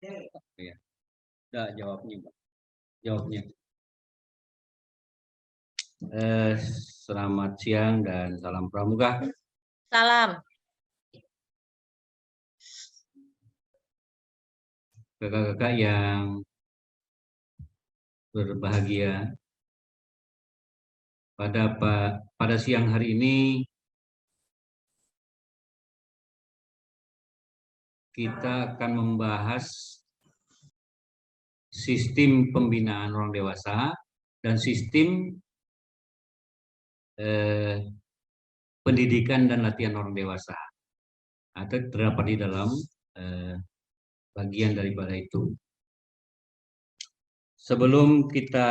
Ya, udah jawabnya, Pak. Jawabnya. Selamat siang dan salam pramuka. Salam. Kakak-kakak yang berbahagia, pada siang hari ini kita akan membahas sistem pembinaan orang dewasa dan sistem pendidikan dan latihan orang dewasa. Atau terdapat di dalam bagian daripada itu. Sebelum kita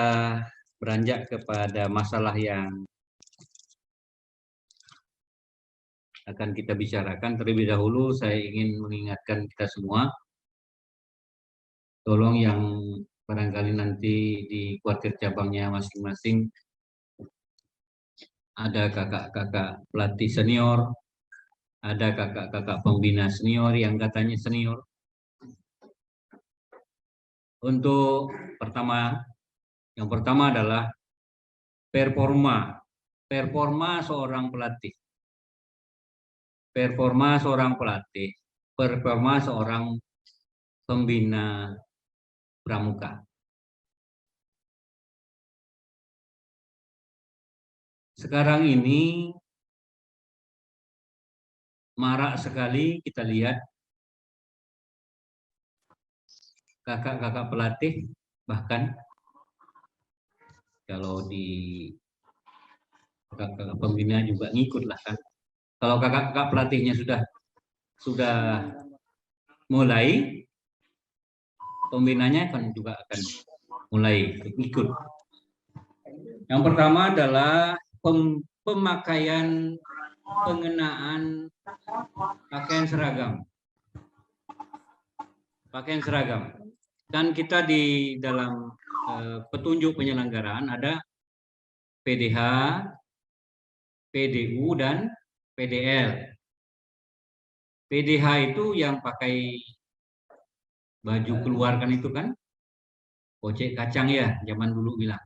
beranjak kepada masalah yang akan kita bicarakan, terlebih dahulu saya ingin mengingatkan kita semua, tolong yang barangkali nanti di kuartir cabangnya masing-masing ada kakak-kakak pelatih senior, ada kakak-kakak pembina senior yang katanya senior. Untuk yang pertama adalah performa seorang pelatih. Performa seorang pembina pramuka. Sekarang ini marak sekali kita lihat kakak-kakak pelatih, bahkan kalau di kakak pembina juga ngikut lah kan. Kalau kakak-kakak pelatihnya sudah mulai, pembinanya kan juga akan mulai ikut. Yang pertama adalah pemakaian pengenaan pakaian seragam. Dan kita di dalam petunjuk penyelenggaraan ada PDH, PDU, dan PDL. PDH itu yang pakai baju keluarkan itu kan, pocek kacang ya, zaman dulu bilang.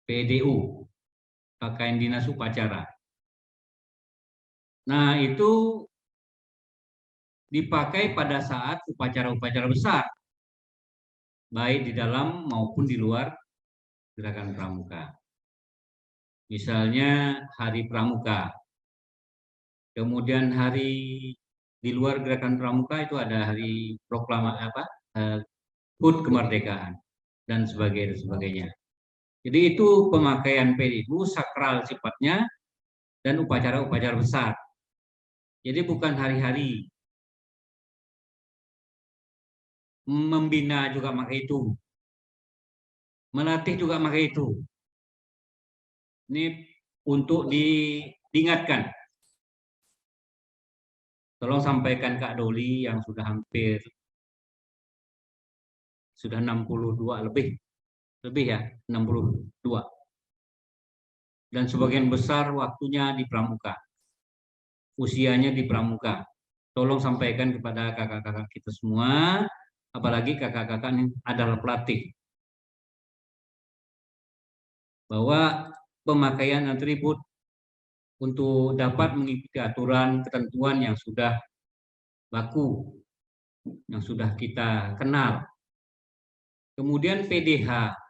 PDU, pakaian dinas upacara. Nah, itu dipakai pada saat upacara-upacara besar, baik di dalam maupun di luar gerakan pramuka. Misalnya Hari Pramuka. Kemudian hari di luar gerakan pramuka itu ada hari HUT kemerdekaan dan sebagainya. Jadi itu pemakaian PDU sakral sifatnya dan upacara-upacara besar. Jadi bukan hari-hari. Membina juga pakai itu. Melatih juga pakai itu. Ini untuk diingatkan. Tolong sampaikan Kak Doli yang sudah 62 lebih ya, 62. Dan sebagian besar waktunya di pramuka. Usianya di pramuka. Tolong sampaikan kepada kakak-kakak kita semua, apalagi kakak-kakak yang adalah pelatih, bahwa pemakaian atribut untuk dapat mengikuti aturan ketentuan yang sudah baku, yang sudah kita kenal. Kemudian PDH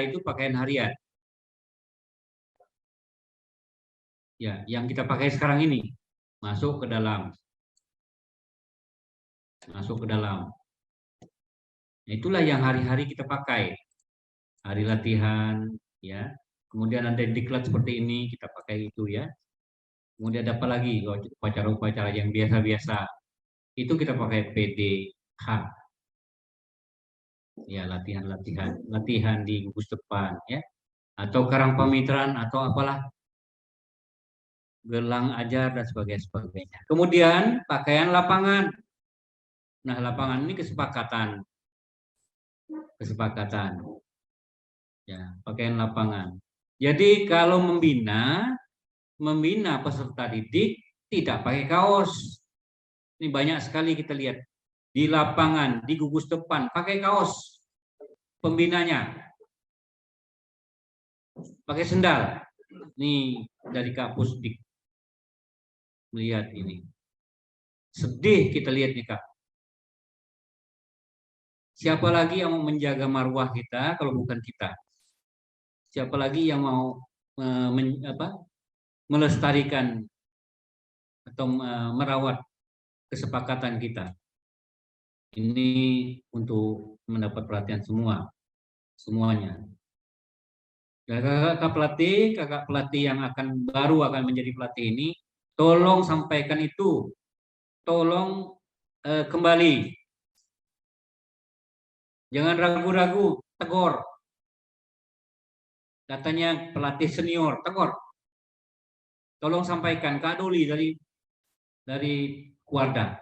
itu pakaian harian. Ya, yang kita pakai sekarang ini masuk ke dalam. Nah, itulah yang hari-hari kita pakai. Hari latihan, ya. Kemudian ada diklat seperti ini kita pakai itu ya. Kemudian ada apa lagi? Upacara-upacara yang biasa-biasa. Itu kita pakai PDH. Ya, latihan di gugus depan ya. Atau karang pamitraan atau apalah. Gelang ajar dan sebagainya. Kemudian pakaian lapangan. Nah, lapangan ini kesepakatan. Ya, pakaian lapangan. Jadi kalau membina peserta didik tidak pakai kaos. Ini banyak sekali kita lihat di lapangan, di gugus depan, pakai kaos pembinanya, pakai sendal. Nih dari Kak Pusdik melihat ini. Sedih kita lihat nih Kak. Siapa lagi yang mau menjaga marwah kita kalau bukan kita? Siapa lagi yang mau melestarikan atau merawat kesepakatan kita? Ini untuk mendapat perhatian semuanya. Kakak pelatih yang baru akan menjadi pelatih ini, tolong sampaikan itu, tolong kembali. Jangan ragu-ragu, tegur. Katanya pelatih senior, tegur. Tolong sampaikan Kak Doli dari Wardah.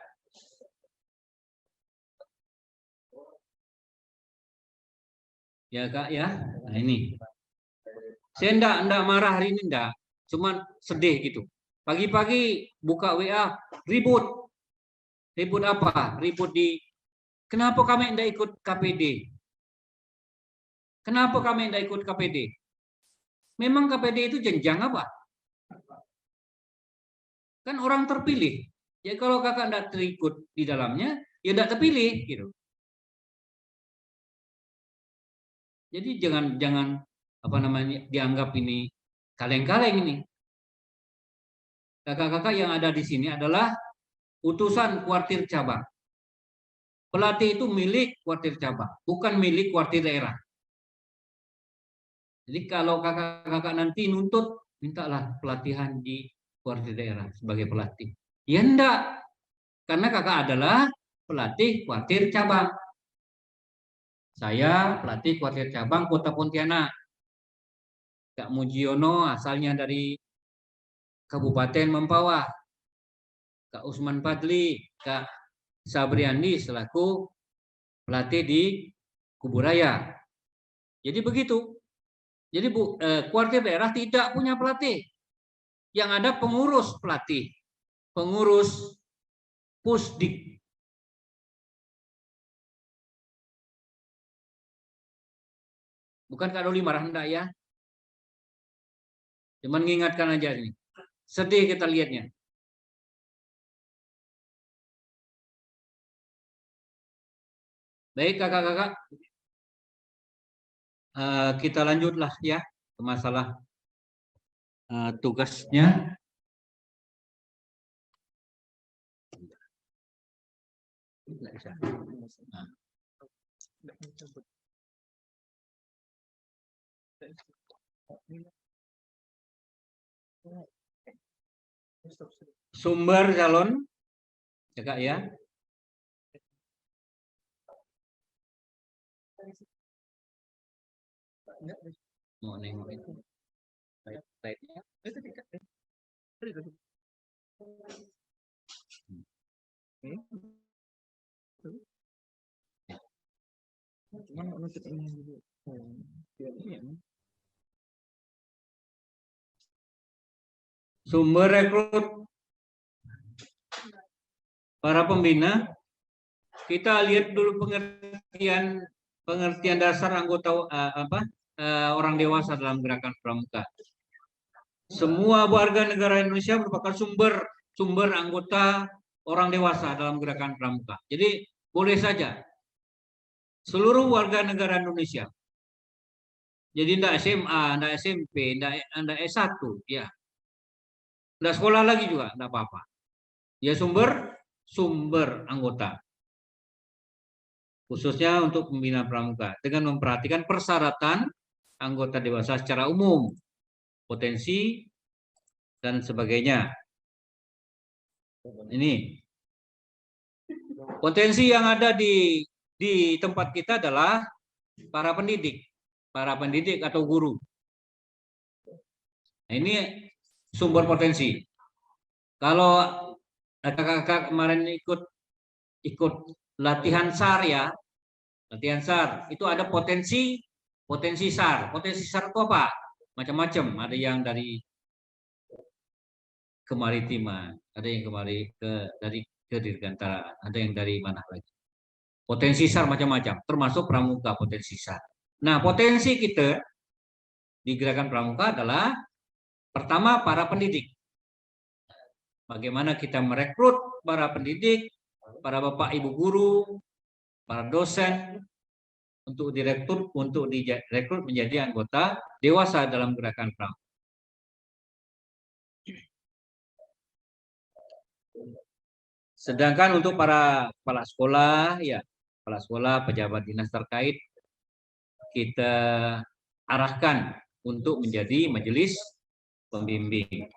Ya Kak ya. Nah ini. Saya enggak marah hari ini enggak. Cuman sedih gitu. Pagi-pagi buka WA, ribut. Ribut apa? Ribut kenapa kami enggak ikut KPD? Kenapa kami enggak ikut KPD? Memang KPD itu jenjang apa? Kan orang terpilih. Ya kalau kakak enggak terikut di dalamnya, ya enggak terpilih gitu. Jadi jangan apa namanya dianggap ini kaleng-kaleng ini. Kakak-kakak yang ada di sini adalah utusan kuartir cabang. Pelatih itu milik kuartir cabang, bukan milik kuartir daerah. Jadi kalau kakak-kakak nanti nuntut, mintalah pelatihan di kuartir daerah sebagai pelatih. Ya enggak, karena kakak adalah pelatih kuartir cabang. Saya pelatih kuartir cabang Kota Pontianak. Kak Mujiono asalnya dari Kabupaten Mempawah. Kak Usman Fadli, Kak Sabriandi selaku pelatih di Kuburaya. Jadi begitu. Jadi kuartir daerah tidak punya pelatih. Yang ada pengurus pelatih, pengurus Pusdik. Bukan Kak Doli marah enggak ya? Cuman mengingatkan aja ini. Sedih kita lihatnya. Baik kakak-kakak, kita lanjutlah ya ke masalah tugasnya. Sumber calon, ya kak ya. Mau nengok itu. Slide-nya. Sumber rekrut para pembina, kita lihat dulu pengertian dasar anggota orang dewasa dalam gerakan pramuka. Semua warga negara Indonesia merupakan sumber anggota orang dewasa dalam gerakan pramuka. Jadi boleh saja seluruh warga negara Indonesia. Jadi tidak SMA, tidak SMP, tidak S1, ya. Tidak sekolah lagi juga, tidak apa-apa. Ya sumber anggota. Khususnya untuk pembina pramuka dengan memperhatikan persyaratan anggota dewasa secara umum, potensi dan sebagainya. Ini potensi yang ada di tempat kita adalah para pendidik atau guru. Nah, ini sumber potensi. Kalau kakak-kakak kemarin ikut latihan SAR ya, latihan SAR itu ada potensi SAR. Potensi SAR itu apa? Macam-macam. Ada yang dari kemaritiman, ada yang dari kedirgantaraan, ada yang dari mana lagi? Potensi SAR macam-macam, termasuk pramuka potensi SAR. Nah, potensi kita di gerakan pramuka adalah pertama para pendidik. Bagaimana kita merekrut para pendidik, para bapak ibu guru, para dosen untuk direkrut menjadi anggota dewasa dalam gerakan pramuka. Sedangkan untuk para kepala sekolah, ya kepala sekolah, pejabat dinas terkait, kita arahkan untuk menjadi majelis pembimbing.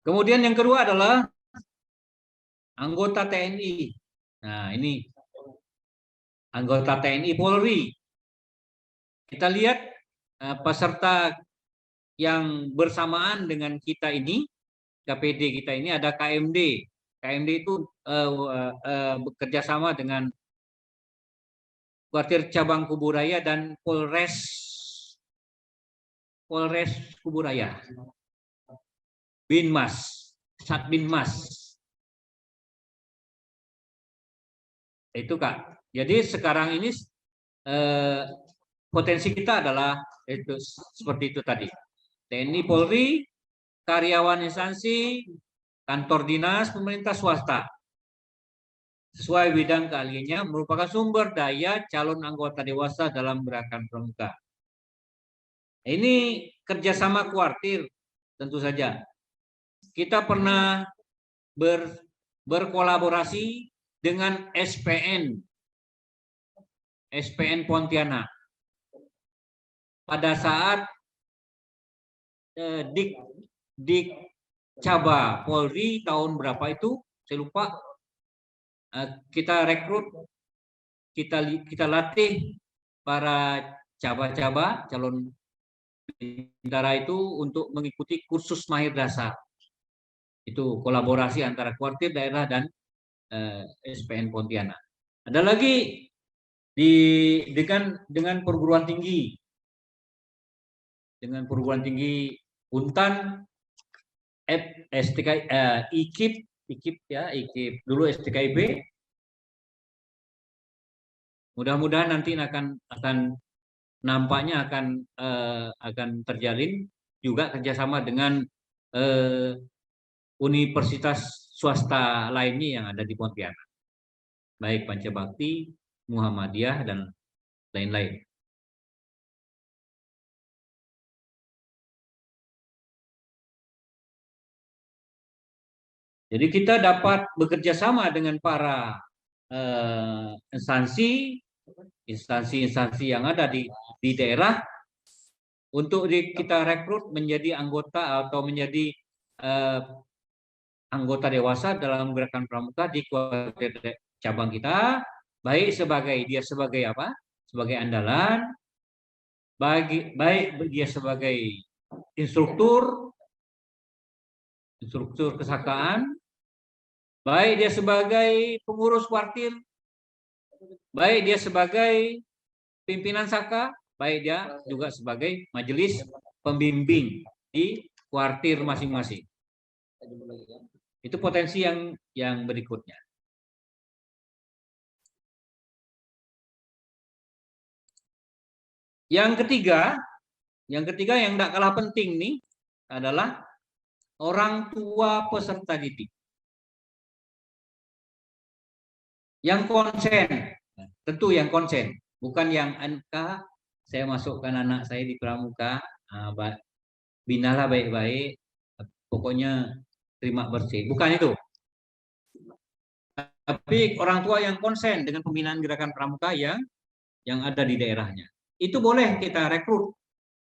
Kemudian yang kedua adalah anggota TNI. Nah, ini anggota TNI Polri. Kita lihat peserta yang bersamaan dengan kita ini, KPD kita ini ada KMD. KMD itu bekerja sama dengan Kuartir Cabang Kuburaya dan Polres Kuburaya. Binmas, Satbinmas. Itu Kak. Jadi sekarang ini potensi kita adalah itu seperti itu tadi. TNI Polri, karyawan instansi, kantor dinas, pemerintah swasta. Sesuai bidang keahliannya merupakan sumber daya calon anggota dewasa dalam gerakan pramuka. Ini kerjasama kuartir tentu saja. Kita pernah berkolaborasi dengan SPN Pontianak. Pada saat Dik Caba Polri tahun berapa itu, saya lupa, kita rekrut, kita latih para caba-caba calon bintara itu untuk mengikuti kursus mahir dasar. Itu kolaborasi antara kuartir daerah dan SPN Pontianak. Ada lagi dengan perguruan tinggi, Untan, IKIP ya, IKIP dulu STKIP. Mudah-mudahan nanti akan nampaknya akan terjalin juga kerjasama dengan universitas swasta lainnya yang ada di Pontianak, baik Pancabakti, Muhammadiyah, dan lain-lain. Jadi kita dapat bekerja sama dengan para instansi yang ada di daerah untuk kita rekrut menjadi anggota atau menjadi anggota dewasa dalam gerakan pramuka di kuartir cabang kita, baik dia sebagai apa? Sebagai andalan, baik dia sebagai instruktur kesakaan, baik dia sebagai pengurus kuartir, baik dia sebagai pimpinan saka, baik dia juga sebagai majelis pembimbing di kuartir masing-masing. Itu potensi yang berikutnya. Yang ketiga yang tidak kalah penting nih adalah orang tua peserta didik yang konsen. Tentu yang konsen, bukan yang NK, saya masukkan anak saya di pramuka, binalah baik-baik, pokoknya terima bersih. Bukan itu. Tapi orang tua yang konsen dengan pembinaan gerakan pramuka yang ada di daerahnya. Itu boleh kita rekrut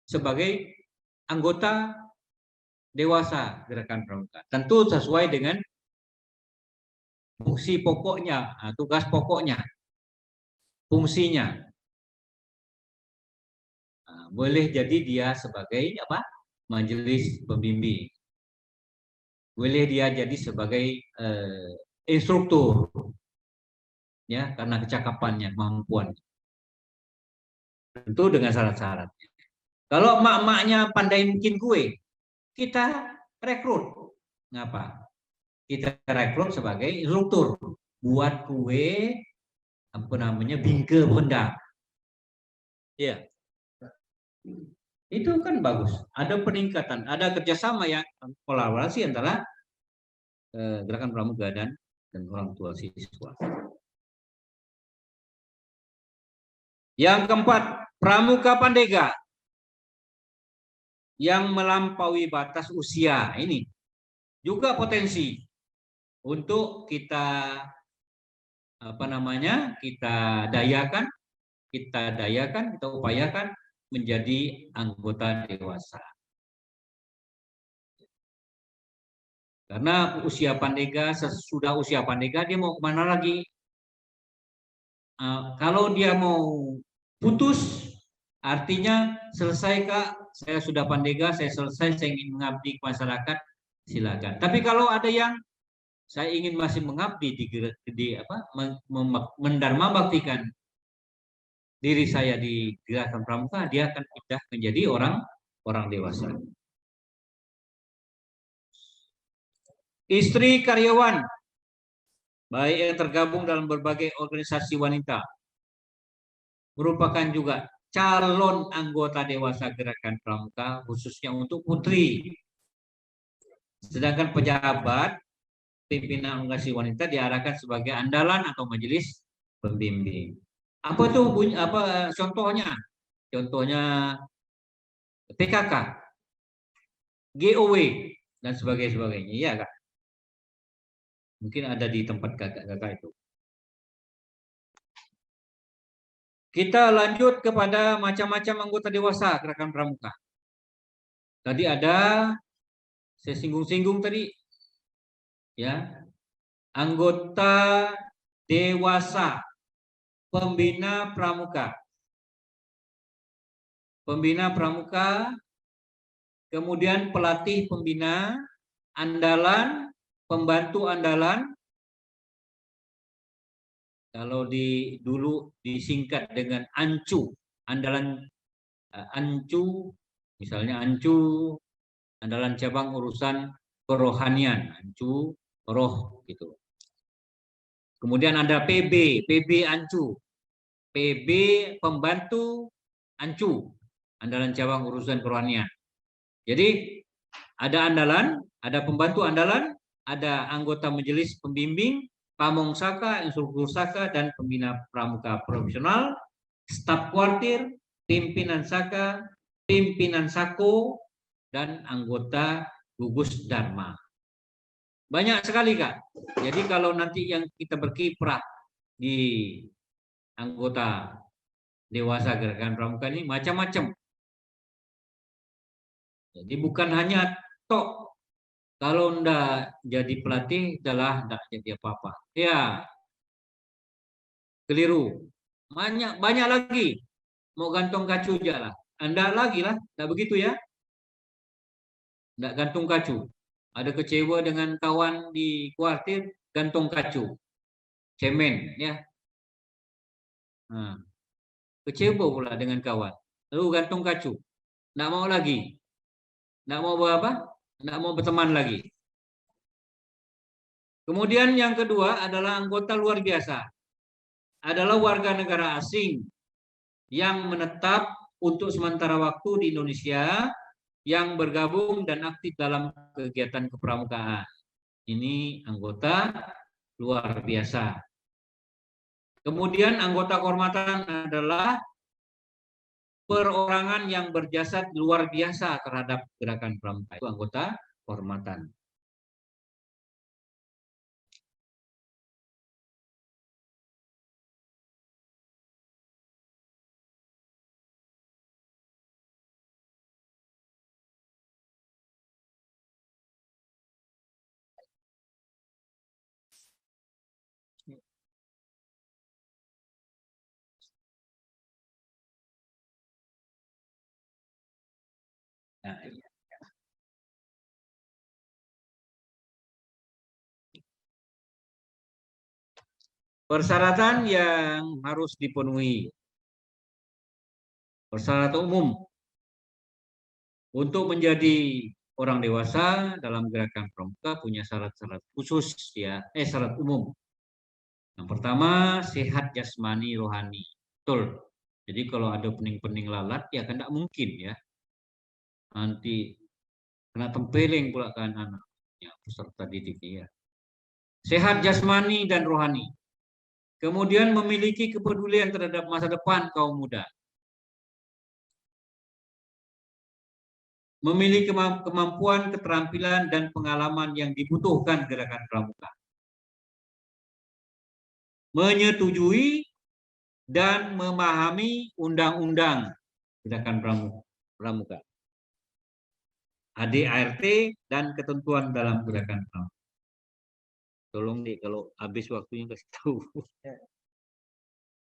sebagai anggota dewasa gerakan pramuka. Tentu sesuai dengan fungsi pokoknya, tugas pokoknya, fungsinya. Boleh jadi dia sebagai apa? Majelis pembimbing. Boleh dia jadi sebagai instruktur, ya, karena kecakapannya, kemampuan. Tentu dengan syarat-syarat. Kalau emak-emaknya pandai bikin kue, kita rekrut. Ngapa? Kita rekrut sebagai instruktur. buat kue apa namanya bingke benda. Ya, itu kan bagus. Ada peningkatan, ada kerjasama yang kolaborasi antara gerakan pramuka dan orang tua siswa. Yang keempat, pramuka pandega yang melampaui batas usia. Ini juga potensi untuk kita apa namanya kita dayakan, kita upayakan menjadi anggota dewasa. Karena usia pandega, sesudah usia pandega dia mau kemana lagi? Kalau dia mau putus, artinya selesai Kak, saya sudah pandega, saya selesai, saya ingin mengabdi ke masyarakat, silakan. Tapi kalau ada yang saya ingin masih mengabdi di mendharma baktikan diri saya di gerakan pramuka, dia akan pindah menjadi orang dewasa. Istri karyawan, baik yang tergabung dalam berbagai organisasi wanita, merupakan juga calon anggota dewasa gerakan pramuka, khususnya untuk putri. Sedangkan pejabat pimpinan organisasi wanita diarahkan sebagai andalan atau majelis pembimbing. Apa tuh contohnya? Contohnya PKK, GOW dan sebagainya. Iya Kak. Mungkin ada di tempat kakak-kakak itu. Kita lanjut kepada macam-macam anggota dewasa gerakan pramuka. Tadi ada saya singgung-singgung tadi ya. Anggota dewasa pembina pramuka. Pembina pramuka, kemudian pelatih pembina, andalan, pembantu andalan. Kalau dulu disingkat dengan ANCU, andalan ANCU, misalnya ANCU, andalan cabang urusan kerohanian, ANCU roh gitu. Kemudian ada PB ANCU, PB pembantu ANCU, andalan cabang urusan kerohanian. Jadi ada andalan, ada pembantu andalan, ada anggota majelis pembimbing, pamong saka, instruktur saka, dan pembina pramuka profesional, staf kuartir, pimpinan saka, pimpinan sako, dan anggota gugus dharma. Banyak sekali Kak. Jadi kalau nanti yang kita berkiprah di anggota dewasa gerakan pramuka ini macam-macam. Jadi bukan hanya tok kalau ndak jadi pelatih adalah ndak jadi apa-apa. Ya, keliru. Banyak lagi. Mau gantung kacu aja lah. Anda lagi lah, ndak begitu ya? Ndak gantung kacu. Ada kecewa dengan kawan di kuartir, gantung kacu. Cemen, ya. Nah, kecewa pula dengan kawan. Lalu gantung kacu. Ndak mau lagi. Ndak mau apa? Ndak mau berteman lagi. Kemudian yang kedua adalah anggota luar biasa. Adalah warga negara asing yang menetap untuk sementara waktu di Indonesia yang bergabung dan aktif dalam kegiatan kepramukaan. Ini anggota luar biasa. Kemudian anggota kehormatan adalah perorangan yang berjasa luar biasa terhadap gerakan pramuka. Itu anggota kehormatan. Nah, iya. Persyaratan yang harus dipenuhi. Persyaratan umum untuk menjadi orang dewasa dalam gerakan pramuka punya syarat-syarat khusus ya, syarat umum. Yang pertama, sehat jasmani rohani. Betul. Jadi kalau ada pening-pening lalat, ya kan tidak mungkin ya. Nanti kena tempeling pula kan anaknya, peserta didik ya. Sehat jasmani dan rohani. Kemudian memiliki kepedulian terhadap masa depan kaum muda. Memiliki kemampuan, keterampilan, dan pengalaman yang dibutuhkan gerakan pramuka. Menyetujui dan memahami undang-undang gerakan pramuka. ADART dan ketentuan dalam gerakan pramuka. Tolong nih kalau habis waktunya kasih tahu.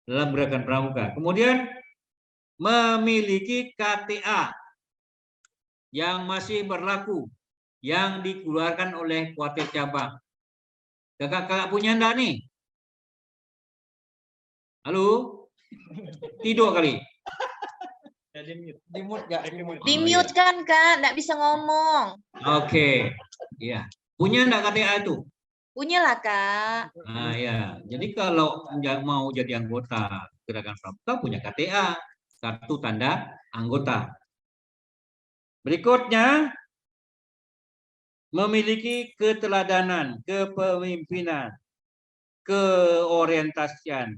Dalam gerakan pramuka. Kemudian memiliki KTA yang masih berlaku yang dikeluarkan oleh kuartir cabang. Kakak-kakak punya enggak nih? Halo? Tidur kali? Di mute kan Kak, nggak bisa ngomong. Oke. Ya. Punya enggak KTA itu? Punya lah Kak. Nah, ya. Jadi kalau mau jadi anggota gerakan pramuka punya KTA, kartu tanda anggota. Berikutnya, memiliki keteladanan, kepemimpinan, keorientasian,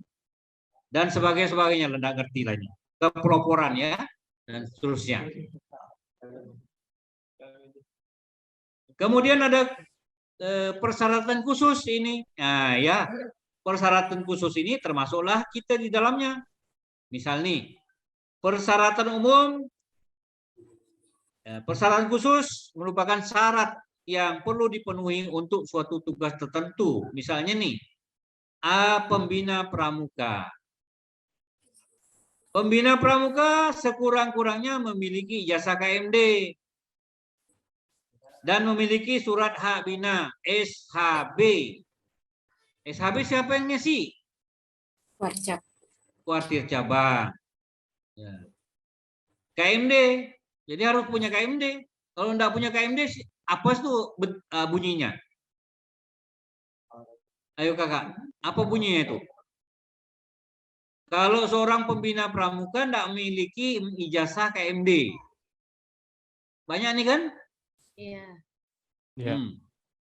dan sebagainya, tidak ngerti lagi. Kepeloporan ya, dan seterusnya. Kemudian ada persyaratan khusus ini. Nah, ya, persyaratan khusus ini termasuklah kita di dalamnya. Misal nih, persyaratan umum, persyaratan khusus merupakan syarat yang perlu dipenuhi untuk suatu tugas tertentu. Misalnya nih, pembina pramuka. Pembina pramuka sekurang-kurangnya memiliki ijazah KMD dan memiliki surat hak bina SHB. SHB siapa yang ngisi? Kuartir cabang. Ya. KMD, jadi harus punya KMD. Kalau enggak punya KMD, apa itu bunyinya? Ayo kakak, apa bunyinya itu? Kalau seorang pembina pramuka tidak memiliki ijazah KMD. Banyak nih kan? Iya.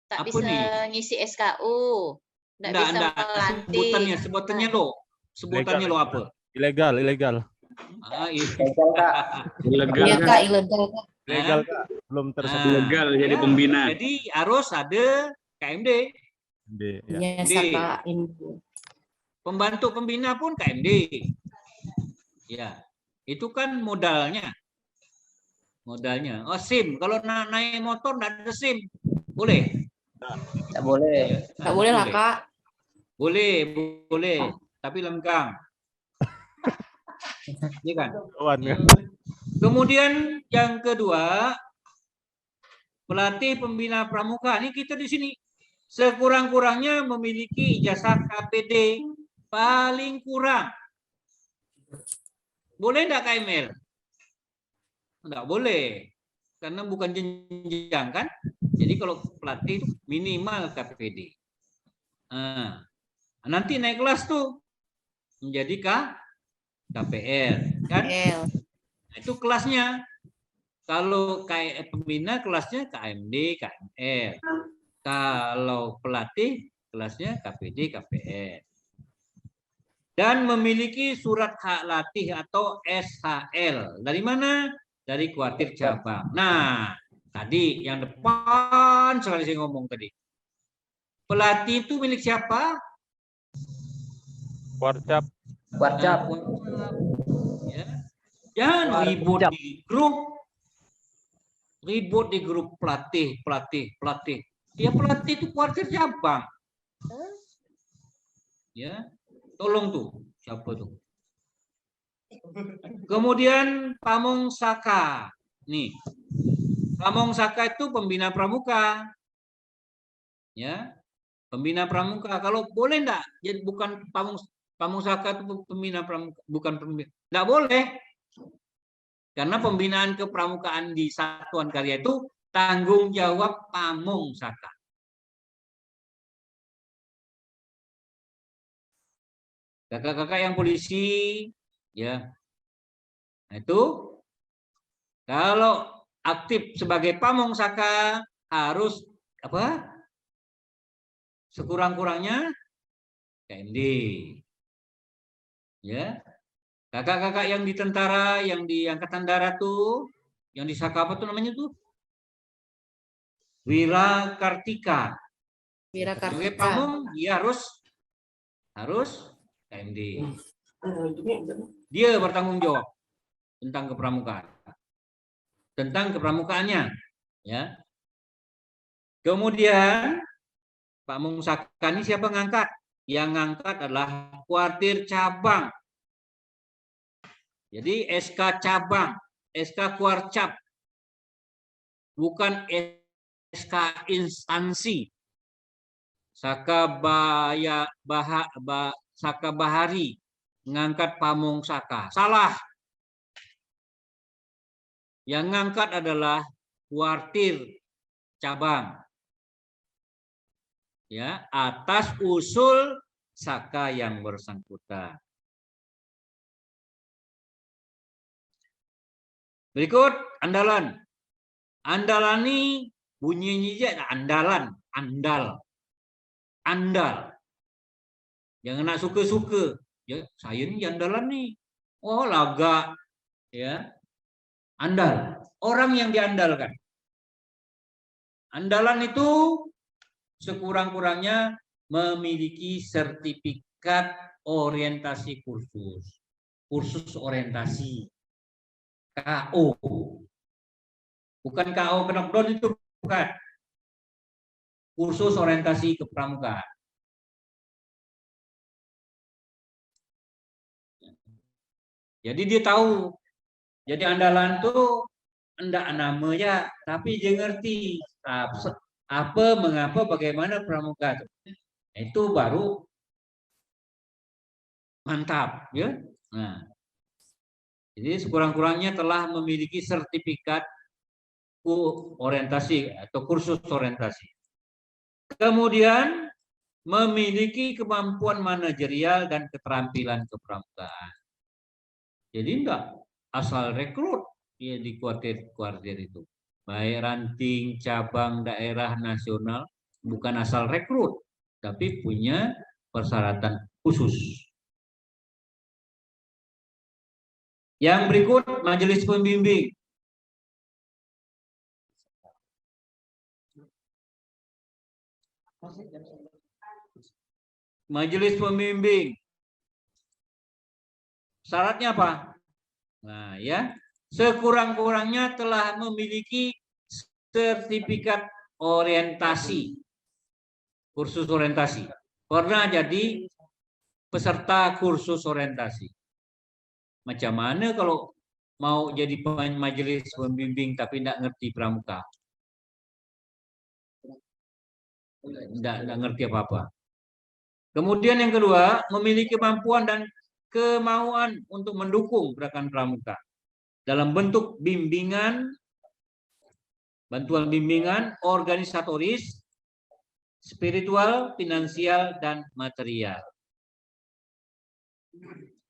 Tak Apa bisa nih? ngisi SKU. Nggak bisa melantik. Sebutannya lo apa? Ilegal. Ilegal. Iya Kak, ilegal Kak. Ilegal Kak, belum tersebut. Ilegal jadi pembina. Jadi harus ada KMD. Iya Kak. Pembantu pembina pun KMD. Ya, itu kan modalnya. Oh, SIM. Kalau naik motor nggak ada SIM, boleh? Nggak boleh. Nggak boleh lah Kak. Boleh. Tapi lengkang. Iya kan? Kemudian yang kedua, pelatih pembina pramuka. Ini kita di sini sekurang-kurangnya memiliki ijazah KPD paling kurang. Boleh enggak KML? Enggak boleh. Karena bukan jenjang kan? Jadi kalau pelatih itu minimal KPD. Nah, nanti naik kelas tuh menjadi KPL kan? Nah, itu kelasnya. Kalau kayak pembina kelasnya KMD, KML. Kalau pelatih kelasnya KPD, KPL. Dan memiliki surat hak latih atau SHL. Dari mana? Dari kuartir cabang. Nah, tadi yang depan sekali saya ngomong tadi. Pelatih itu milik siapa? Kuarcap. Ya. Jangan ribut di grup. Ribut di grup pelatih. Ya pelatih itu kuartir cabang. Ya. Tolong tuh, siapa tuh? Kemudian Pamong Saka. Nih. Pamong Saka itu pembina pramuka. Ya. Pembina pramuka. Kalau boleh enggak? Jadi bukan Pamong Saka itu pembina pramuka, bukan pembina. Enggak boleh. Karena pembinaan kepramukaan di Satuan Karya itu tanggung jawab Pamong Saka. Kakak-kakak yang polisi, ya. Nah, itu kalau aktif sebagai pamong saka harus apa? Sekurang-kurangnya KMD. Ya. Kakak-kakak yang di tentara, yang di angkatan darat tuh, yang di saka apa tuh namanya tuh? Wira Kartika. Sebagai Wirakartika. pamong dia harus KMD. Dia bertanggung jawab tentang kepramukaan. Tentang kepramukaannya, ya. Kemudian Pak Mungsaka ini siapa ngangkat? Yang ngangkat adalah kuartir cabang. Jadi SK cabang, SK kuarcap, bukan SK instansi. Saka Saka Bahari ngangkat Pamong Saka. Salah. Yang ngangkat adalah kuartir cabang. Ya, atas usul Saka yang bersangkutan. Berikut andalan. Andalan ini bunyinya aja andalan, andal. Jangan nak suka-suka. Ya, saya ni andalan nih. Oh, laga. Ya. Andal. Orang yang diandalkan. Andalan itu sekurang-kurangnya memiliki sertifikat orientasi kursus. Kursus orientasi. KO. Bukan KO knockdown itu, bukan. Kursus orientasi kepramukaan. Jadi dia tahu. Jadi andalan tuh enggak namanya, tapi dia ngerti apa, mengapa, bagaimana pramuka itu baru mantap, ya. Nah, jadi sekurang-kurangnya telah memiliki sertifikat orientasi atau kursus orientasi. Kemudian memiliki kemampuan manajerial dan keterampilan kepramukaan. Jadi enggak asal rekrut ya di kuartir itu. Baik ranting, cabang, daerah, nasional, bukan asal rekrut, tapi punya persyaratan khusus. Yang berikut majelis pembimbing. Majelis pembimbing. Syaratnya apa? Nah, ya, sekurang-kurangnya telah memiliki sertifikat orientasi, kursus orientasi. Pernah jadi peserta kursus orientasi. Macam mana kalau mau jadi majelis pembimbing tapi tidak ngerti pramuka? Tidak ngerti apa-apa. Kemudian yang kedua, memiliki kemampuan dan kemauan untuk mendukung gerakan pramuka dalam bentuk bimbingan, bantuan bimbingan, organisatoris, spiritual, finansial, dan material.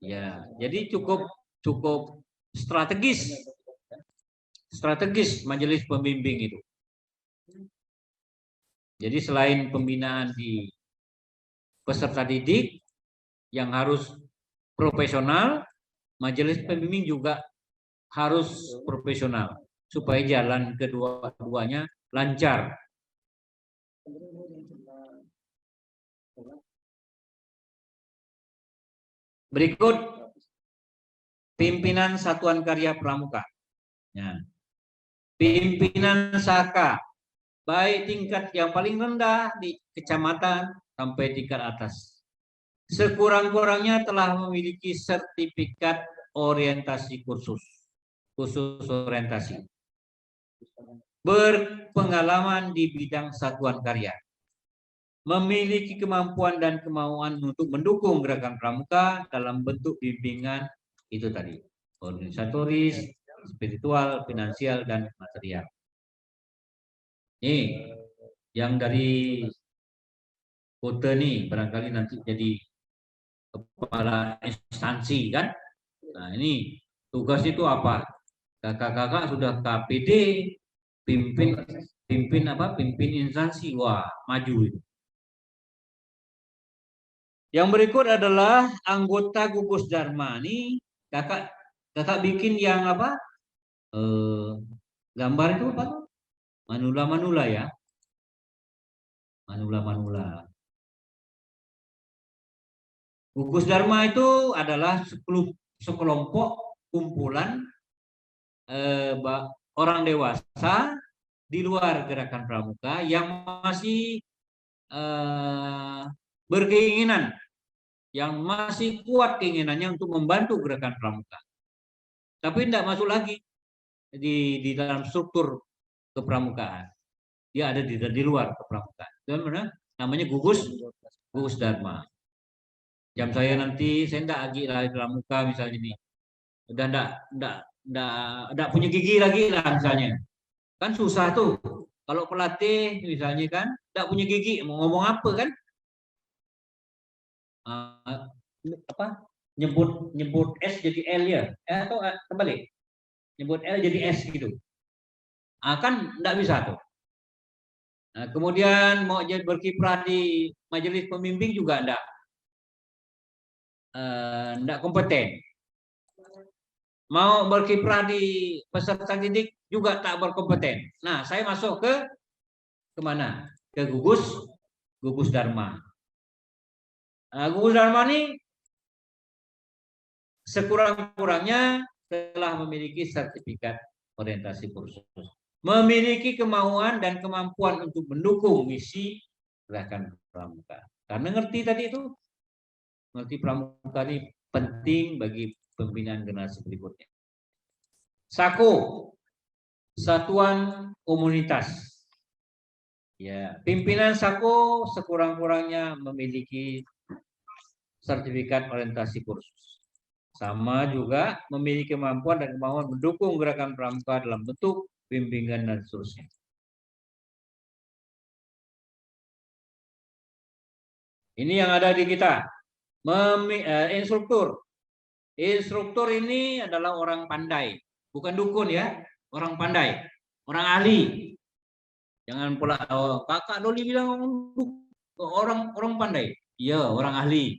Ya, jadi cukup strategis majelis pembimbing itu. Jadi selain pembinaan di peserta didik yang harus profesional, majelis pembimbing juga harus profesional supaya jalan kedua-duanya lancar. Berikut pimpinan Satuan Karya Pramuka. Ya. Pimpinan Saka, baik tingkat yang paling rendah di kecamatan sampai tingkat atas. Sekurang-kurangnya telah memiliki sertifikat orientasi khusus orientasi. Berpengalaman di bidang satuan karya. Memiliki kemampuan dan kemauan untuk mendukung gerakan pramuka dalam bentuk bimbingan itu tadi, organisatoris, spiritual, finansial, dan material. Ini yang dari kota nih barangkali nanti jadi kepala instansi kan. Nah, ini tugas itu apa? Kakak-kakak sudah KPD, pimpin instansi. Wah, maju itu. Yang berikut adalah anggota gugus Dharma. Ini kakak bikin yang apa? Gambar itu apa tuh? Manula ya. Manula. Gugus Dharma itu adalah sekelompok kumpulan orang dewasa di luar gerakan pramuka yang masih berkeinginan, yang masih kuat keinginannya untuk membantu gerakan pramuka, tapi tidak masuk lagi di dalam struktur kepramukaan. Dia ada di luar kepramukaan. Itu namanya gugus Dharma. Jam saya nanti saya tidak lagi lari pramuka misalnya nih, udah enggak punya gigi lagi lah misalnya, kan susah tuh kalau pelatih misalnya kan enggak punya gigi mau ngomong apa kan, nyebut S jadi L ya, atau kembali nyebut L jadi S gitu, kan enggak bisa tuh. Nah, kemudian mau jadi berkiprah di majelis pembimbing juga enggak kompeten. Mau berkiprah di peserta didik juga tak berkompeten. Nah, saya masuk ke mana? Ke gugus Dharma. Nah, gugus Dharma ini sekurang-kurangnya telah memiliki sertifikat orientasi kursus, memiliki kemauan dan kemampuan untuk mendukung misi gerakan pramuka. Karena ngerti tadi itu, ngerti pramuka ini penting bagi pembinaan generasi berikutnya. SAKO, Satuan Komunitas. Ya, pimpinan SAKO sekurang-kurangnya memiliki sertifikat orientasi kursus. Sama juga memiliki kemampuan dan kemauan mendukung gerakan pramuka dalam bentuk bimbingan dan seterusnya. Ini yang ada di kita. Instruktur. Instruktur ini adalah orang pandai, bukan dukun ya, orang pandai, orang ahli. Jangan pula kakak Doli bilang orang pandai. Iya, orang ahli.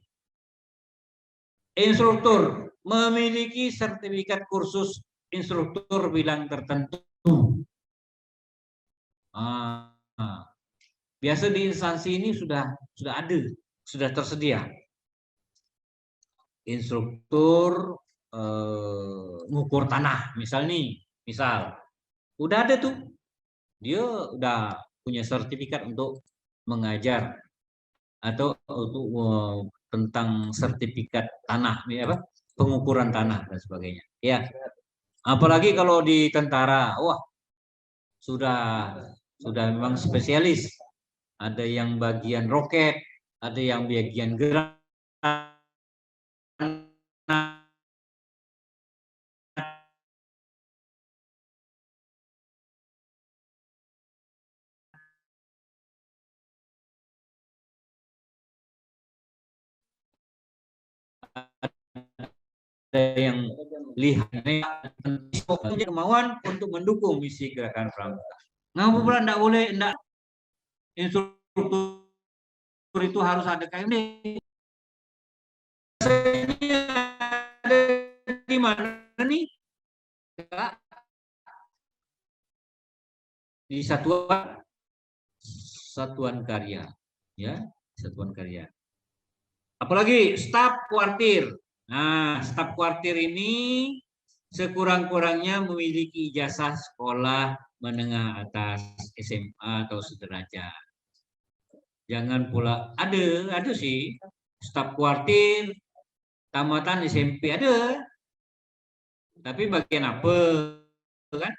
Instruktur memiliki sertifikat kursus instruktur bidang tertentu. Biasa di instansi ini sudah ada, sudah tersedia. Instruktur ngukur tanah, misal udah ada tuh, dia udah punya sertifikat untuk mengajar atau untuk tentang sertifikat tanah, pengukuran tanah dan sebagainya. Ya, apalagi kalau di tentara, wah sudah memang spesialis. Ada yang bagian roket, ada yang bagian gerak. Ada yang lihatnya kemauan untuk mendukung misi gerakan pramuka. Ngapa pula enggak boleh, enggak instruktur itu harus ada KMD. Ada di mana nih? Di satuan karya, ya, satuan karya. Apalagi staf kuartir. Nah, staf kuartir ini sekurang-kurangnya memiliki ijazah sekolah menengah atas SMA atau sederajat. Jangan pula ada sih staf kuartir tamatan SMP ada. Tapi bagian apa kan?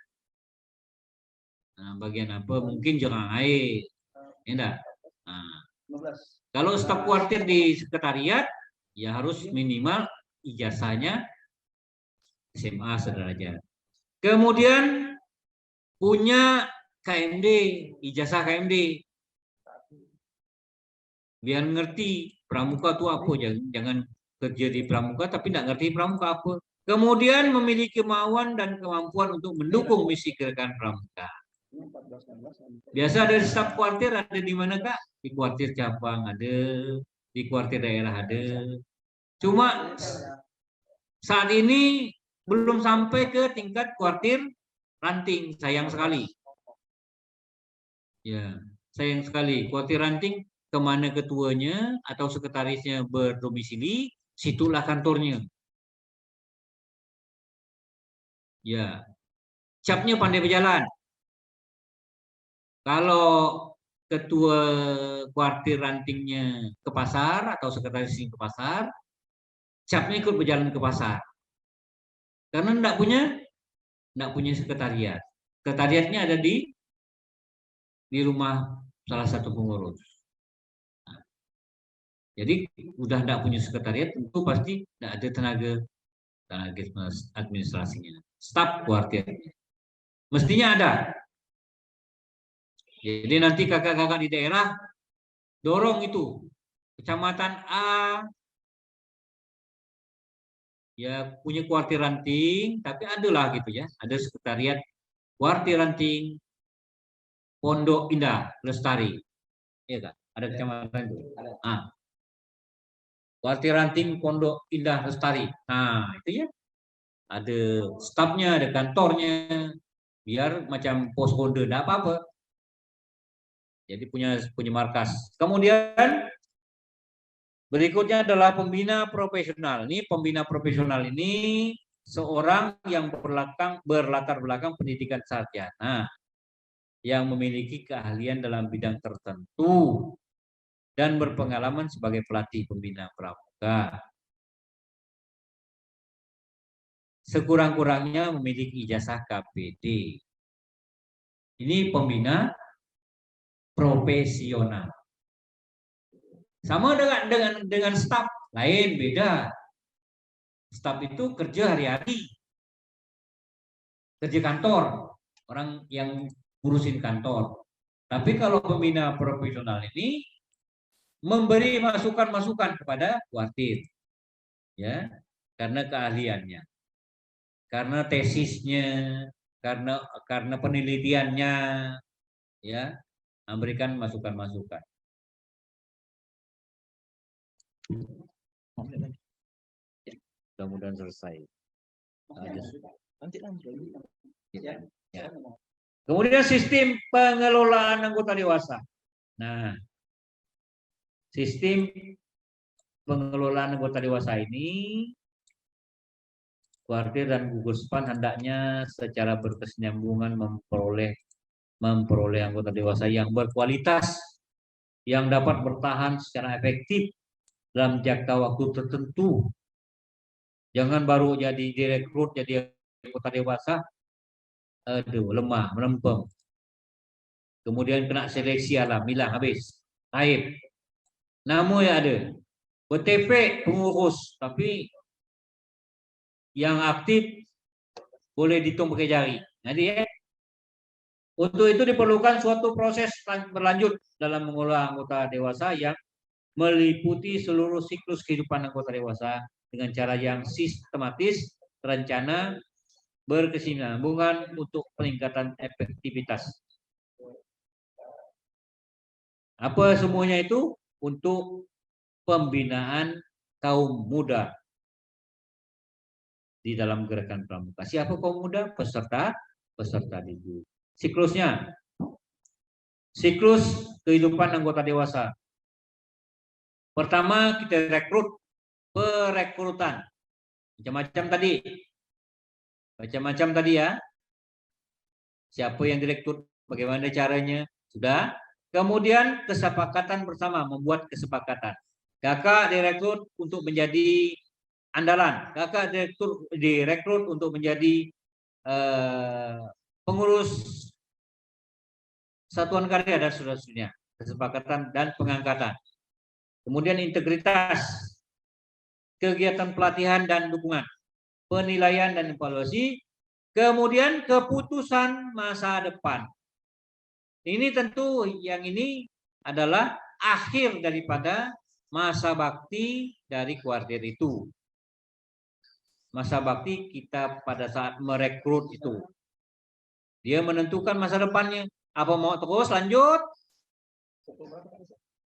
Nah, bagian apa? Mungkin jangan air. Enggak. Nah, kalau staf kuartir di sekretariat ya harus minimal ijazahnya SMA sederajat. Kemudian punya KMD, ijazah KMD. Biar ngerti pramuka itu apa, jangan kerja di pramuka tapi tidak ngerti pramuka apa. Kemudian memiliki kemauan dan kemampuan untuk mendukung misi gerakan pramuka. Biasa ada di staf kuartir, ada di mana Kak? Di kuartir cabang ada, di kuartir daerah ada. Cuma saat ini belum sampai ke tingkat kuartir ranting, sayang sekali. Ya, sayang sekali. Kuartir ranting kemana ketuanya atau sekretarisnya berdomisili, situlah kantornya. Ya, capnya pandai berjalan. Kalau ketua kuartir rantingnya ke pasar atau sekretarisnya ke pasar, capnya ikut berjalan ke pasar. Karena enggak punya sekretariat. Sekretariatnya ada di rumah salah satu pengurus. Nah, jadi udah enggak punya sekretariat, tentu pasti enggak ada tenaga administrasinya. Staf kuartirnya. Mestinya ada. Jadi nanti kakak-kakak di daerah dorong itu kecamatan A ya punya kuartir ranting, tapi adalah gitu ya, ada sekretariat kuartir ranting Pondok Indah Lestari, ya kan? Ada kecamatan itu. Ah, kuartir ranting Pondok Indah Lestari. Nah itu ya, ada stafnya, ada kantornya, biar macam pos ronde, tidak apa-apa. Jadi punya markas. Kemudian berikutnya adalah pembina profesional. Ini pembina profesional ini seorang yang berlatar belakang pendidikan sarjana, yang memiliki keahlian dalam bidang tertentu dan berpengalaman sebagai pelatih pembina pramuka. Sekurang-kurangnya memiliki ijazah KPD. Ini pembina profesional. Sama dengan staf, lain beda. Staf itu kerja hari-hari, kerja kantor, orang yang ngurusin kantor. Tapi kalau pembina profesional ini memberi masukan-masukan kepada kuartir, ya, karena keahliannya, karena tesisnya, karena penelitiannya, ya, memberikan masukan-masukan. Mudah-mudahan selesai. Nanti lanjut. Ya. Kemudian sistem pengelolaan anggota dewasa. Nah, sistem pengelolaan anggota dewasa ini, kuartir dan gugus PAN hendaknya secara berkesinambungan memperoleh anggota dewasa yang berkualitas, yang dapat bertahan secara efektif dalam jangka waktu tertentu. Jangan baru jadi direkrut, jadi anggota dewasa, aduh, lemah, melempem. Kemudian kena seleksi alamiah, habis, aib. Namun ya ada, BTP pengurus, tapi yang aktif boleh dihitung pakai jari. Jadi ya, untuk itu diperlukan suatu proses berlanjut dalam mengelola anggota dewasa yang meliputi seluruh siklus kehidupan anggota dewasa dengan cara yang sistematis, terencana, berkesinambungan untuk peningkatan efektivitas. Apa semuanya itu? Untuk pembinaan kaum muda di dalam gerakan pramuka. Siapa kaum muda? Peserta didik. Siklusnya, siklus kehidupan anggota dewasa. Pertama kita rekrut, perekrutan, macam-macam tadi ya. Siapa yang direkrut, bagaimana caranya, sudah. Kemudian kesepakatan bersama, membuat kesepakatan. Kakak direkrut untuk menjadi andalan, kakak direkrut untuk menjadi pengurus satuan karya dan seterusnya. Kesepakatan dan pengangkatan. Kemudian integritas, kegiatan pelatihan dan dukungan, penilaian dan evaluasi, kemudian keputusan masa depan. Ini tentu yang ini adalah akhir daripada masa bakti dari kuartir itu. Masa bakti kita pada saat merekrut itu. Dia menentukan masa depannya. Apa mau terus lanjut?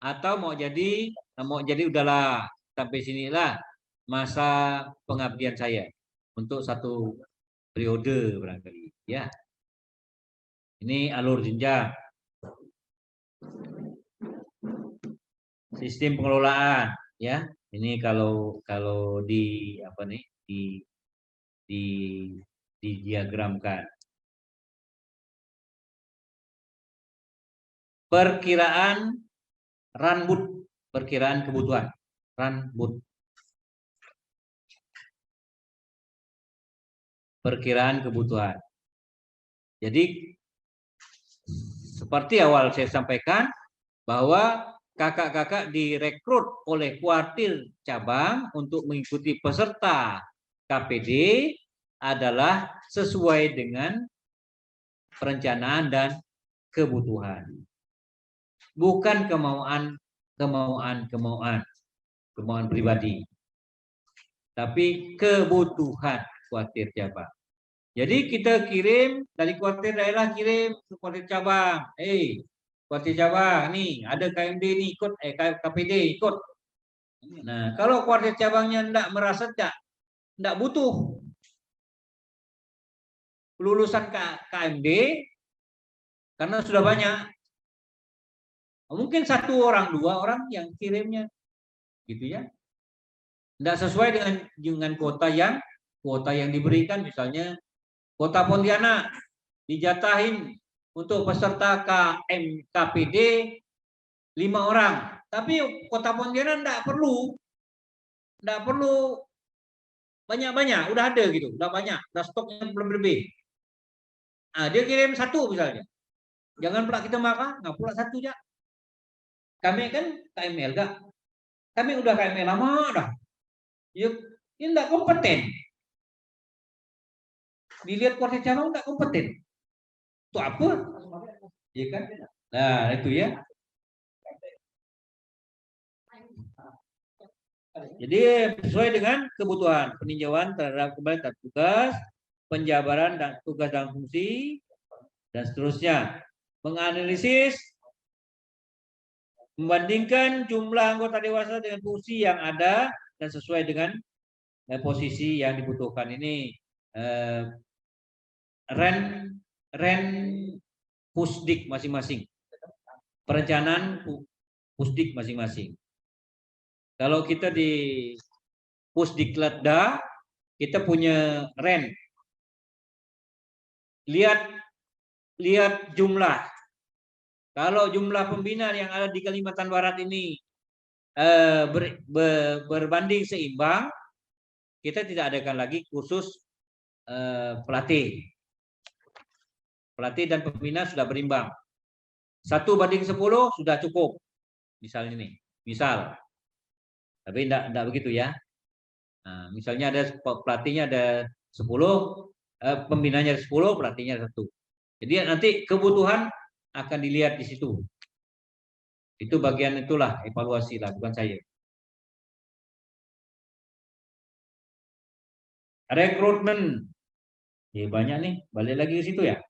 Atau mau jadi udahlah sampai sinilah masa pengabdian saya untuk 1 periode barangkali. Ya. Ini alur jenjang. Sistem pengelolaan, ya. Ini kalau di apa nih di diagramkan. Perkiraan runboot, perkiraan kebutuhan runboot. Perkiraan kebutuhan. Jadi seperti awal saya sampaikan bahwa kakak-kakak direkrut oleh kuartir cabang untuk mengikuti peserta KPD adalah sesuai dengan perencanaan dan kebutuhan. Bukan kemauan pribadi. Tapi kebutuhan kuartir cabang. Jadi kita kirim dari kuartir daerah kirim ke kuartir cabang. Kuartir cabang nih ada KMD nih ikut KPD ikut. Nah, kalau kuartir cabangnya enggak merasa enggak butuh lulusan KMD karena sudah banyak. Mungkin 1 orang, 2 orang yang kirimnya. Gitu ya. Enggak sesuai dengan kuota yang diberikan, misalnya Kota Pontianak dijatahin untuk peserta KPD 5 orang. Tapi Kota Pontianak enggak perlu banyak-banyak, udah ada gitu, udah banyak, udah stoknya lebih. Nah, dia kirim 1 misalnya. Jangan pula kita marah, nggak pula 1 ya. Kami kan KML enggak. Kami udah KML lama dah. Ya, ini enggak kompeten. Dilihat kuartir cabang enggak kompeten. Itu apa? Iya kan? Nah, itu ya. Jadi sesuai dengan kebutuhan peninjauan terhadap kembali tugas, penjabaran dan tugas dan fungsi dan seterusnya. Menganalisis, membandingkan jumlah anggota dewasa dengan fungsi yang ada dan sesuai dengan posisi yang dibutuhkan. Ini ren pusdik masing-masing. Perencanaan pusdik masing-masing. Kalau kita di Pusdiklatda, kita punya ren. Lihat jumlah. Kalau jumlah pembina yang ada di Kalimantan Barat ini berbanding seimbang, kita tidak adakan lagi kursus pelatih. Pelatih dan pembina sudah berimbang. 1:10 sudah cukup. Misalnya nih, tapi enggak begitu ya. Nah, misalnya ada pelatihnya ada 10, pembinanya 10, pelatihnya 1. Jadi nanti kebutuhan akan dilihat di situ. Itu bagian itulah evaluasi lah, bukan saya. Rekrutmen. Ya, banyak nih, balik lagi ke situ ya.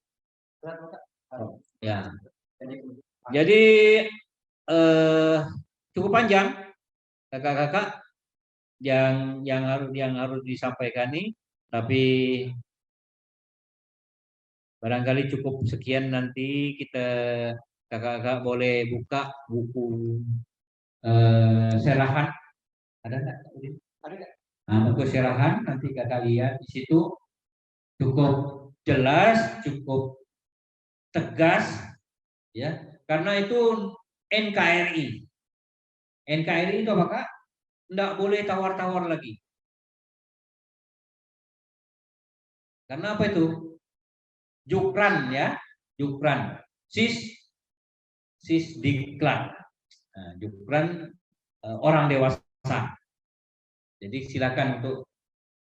Ya. Jadi cukup panjang kakak-kakak yang harus disampaikan nih, tapi barangkali cukup sekian. Nanti kakak-kakak boleh buka buku serahan, ada nggak? Nah, buku serahan nanti kakak lihat di situ cukup jelas, cukup tegas, ya, karena itu NKRI. NKRI itu apa kak? Nggak boleh tawar-tawar lagi. Karena apa itu? Jukran ya, jukran. Sisdiklat. Nah, jukran orang dewasa. Jadi silakan untuk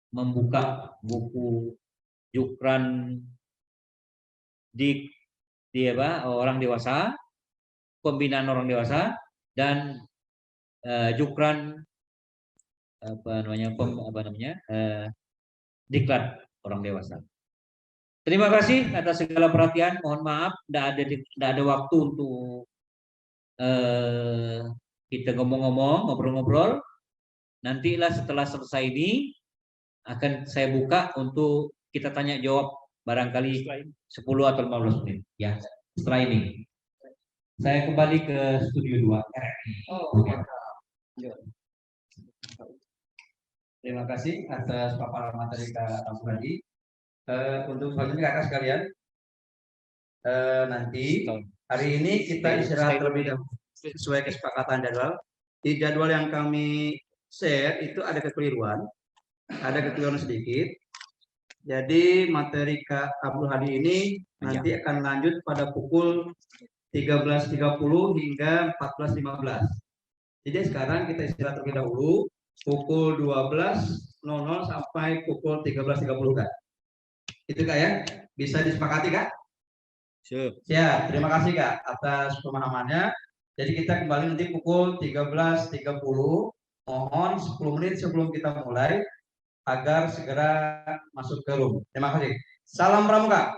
membuka buku jukran di orang dewasa, pembinaan orang dewasa, dan Jukran diklat orang dewasa. Terima kasih atas segala perhatian. Mohon maaf, tidak ada waktu untuk kita ngomong-ngomong, ngobrol-ngobrol. Nantilah setelah selesai ini akan saya buka untuk kita tanya jawab barangkali 10 atau 15 menit. Ya, setelah ini saya kembali ke studio 2. Terima kasih atas paparan materi Kak Abu Hadi. Untuk selanjutnya kakak sekalian, nanti hari ini kita istirahat terlebih dahulu sesuai kesepakatan jadwal. Di jadwal yang kami share itu ada kekeliruan sedikit. Jadi materi Kak Abdul Hadi ini nanti akan lanjut pada pukul 13.30 hingga 14.15. Jadi sekarang kita istirahat terlebih dahulu pukul 12.00 sampai pukul 13.30 Kak. Itu Kak ya, bisa disepakati Kak? Siap, terima kasih Kak atas pemahamannya. Jadi kita kembali nanti pukul 13.30. Mohon 10 menit sebelum kita mulai agar segera masuk ke room. Terima kasih. Salam Pramuka.